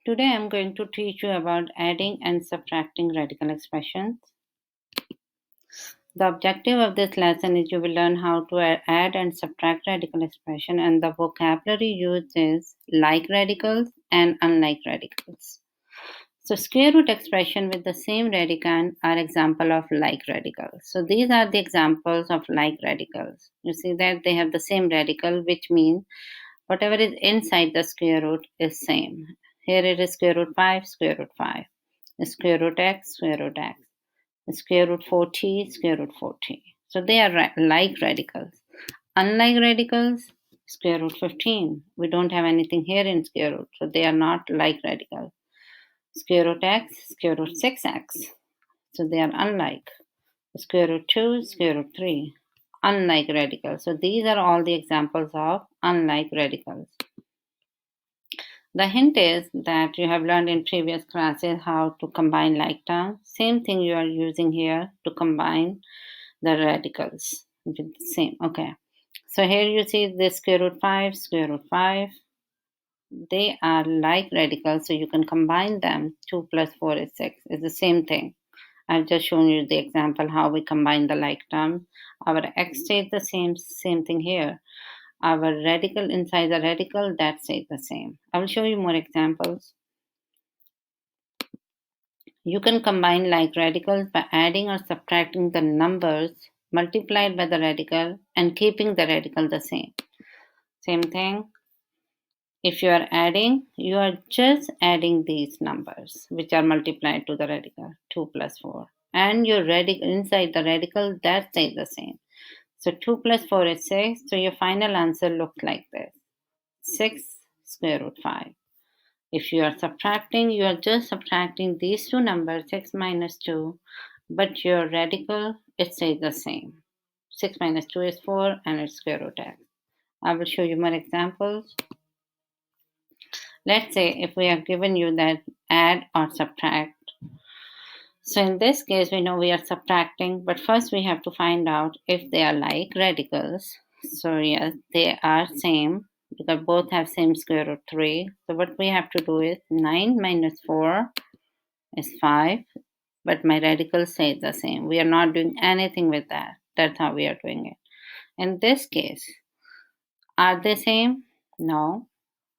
Today I'm going to teach you about adding and subtracting radical expressions. The objective of this lesson is you will learn how to add and subtract radical expression, and the vocabulary used is like radicals and unlike radicals. So square root expression with the same radicand are example of like radicals. So these are the examples of like radicals. You see that they have the same radical, which means whatever is inside the square root is same. Here it is square root 5, square root 5. Square root x, square root x. Square root 4t, square root 4t. So they are like radicals. Unlike radicals, square root 15. We don't have anything here in square root, so they are not like radicals. Square root x, square root 6x. So they are unlike. Square root 2, square root 3. Unlike radicals. So these are all the examples of unlike radicals. The hint is that you have learned in previous classes how to combine like terms. Same thing you are using here to combine the radicals with the same. Okay. So here you see this square root 5, square root 5. They are like radicals, so you can combine them. 2 plus 4 is 6. It's the same thing. I've just shown you the example how we combine the like terms. Our x stays the same thing here. Our radical inside the radical, that stays the same. I will show you more examples. You can combine like radicals by adding or subtracting the numbers multiplied by the radical and keeping the radical the same. Same thing. If you are adding, you are just adding these numbers which are multiplied to the radical, 2 plus 4. And your radical inside the radical, that stays the same. So 2 plus 4 is 6. So your final answer looks like this. 6 square root 5. If you are subtracting, you are just subtracting these two numbers, 6 minus 2, but your radical, it stays the same. 6 minus 2 is 4 and it's square root x. I will show you more examples. Let's say if we have given you that add or subtract. So in this case, we know we are subtracting, but first we have to find out if they are like radicals. So yes, they are same because both have same square root 3. So what we have to do is 9 minus 4 is 5, but my radical stays the same. We are not doing anything with that. That's how we are doing it. In this case, are they same? No.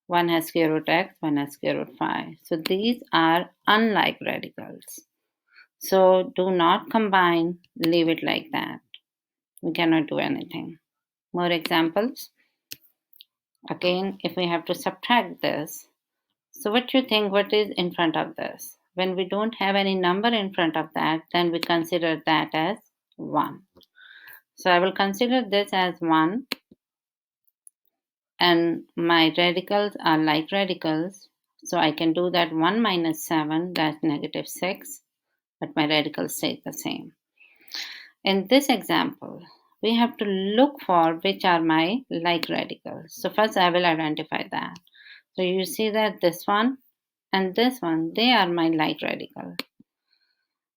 One has square root x, one has square root 5. So these are unlike radicals. So do not combine, leave it like that. We cannot do anything. More examples. Again, if we have to subtract this, so what you think, what is in front of this? When we don't have any number in front of that, then we consider that as 1. So I will consider this as 1, and my radicals are like radicals. So I can do that 1 minus 7, that's negative 6, but my radicals stay the same. In this example, we have to look for which are my like radicals. So first I will identify that. So you see that this one and this one, they are my like radical.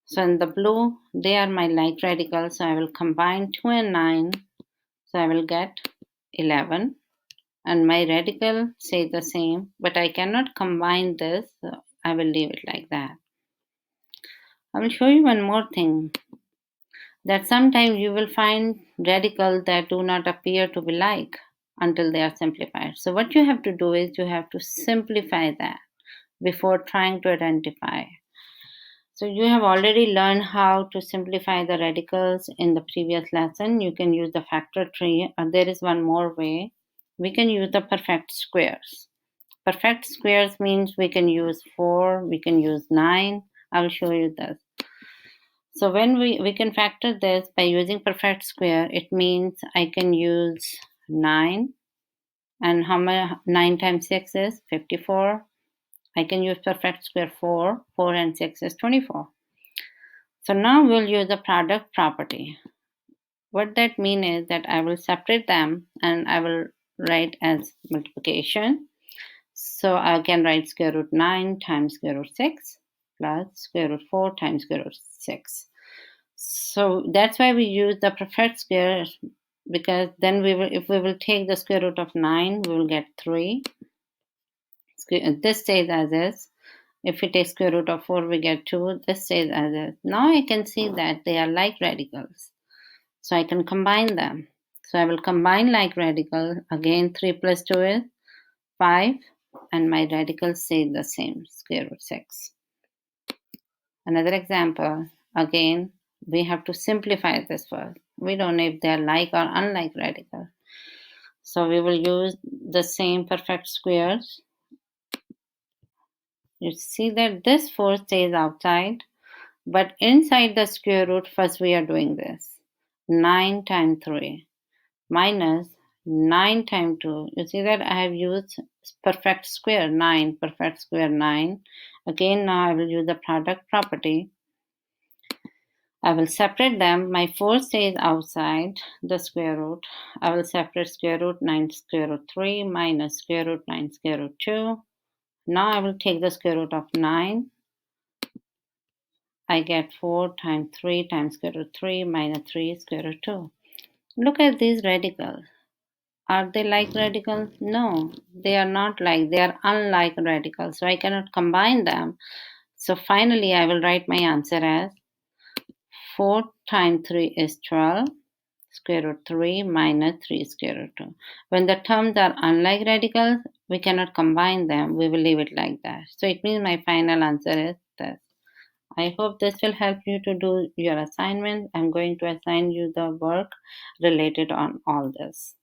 So in the blue, they are my like radicals. So I will combine 2 and 9. So I will get 11. And my radical stays the same, but I cannot combine this. So I will leave it like that. I will show you one more thing. That sometimes you will find radicals that do not appear to be like until they are simplified. So what you have to do is you have to simplify that before trying to identify. So you have already learned how to simplify the radicals in the previous lesson. You can use the factor tree, or there is one more way. We can use the perfect squares. Perfect squares means we can use 4, we can use 9. I will show you this. So when we can factor this by using perfect square, it means I can use 9. And how much 9 times 6 is 54. I can use perfect square 4. 4 and 6 is 24. So now we'll use the product property. What that means is that I will separate them and I will write as multiplication. So I can write square root 9 times square root 6 plus square root 4 times square root 6. So that's why we use the perfect square, because then if we will take the square root of 9, we will get 3. This stays as is. If we take square root of 4, we get 2. This stays as is. Now I can see that they are like radicals. So I can combine them. So I will combine like radical. Again, 3 plus 2 is 5. And my radicals stay the same, square root 6. Another example. Again, we have to simplify this first. We don't know if they are like or unlike radical. So we will use the same perfect squares. You see that this 4 stays outside, but inside the square root, first we are doing this. 9 times 3 minus 9 times 2. You see that I have used perfect square 9, perfect square 9. Again, now I will use the product property. I will separate them. My 4 stays outside the square root. I will separate square root 9 square root 3 minus square root 9 square root 2. Now I will take the square root of 9. I get 4 times 3 times square root 3 minus 3 square root 2. Look at these radicals. Are they like radicals? No, they are not like. They are unlike radicals. So I cannot combine them. So finally I will write my answer as 4 times 3 is 12. Square root 3 minus 3 square root 2. When the terms are unlike radicals, we cannot combine them. We will leave it like that. So it means my final answer is this. I hope this will help you to do your assignment. I'm going to assign you the work related on all this.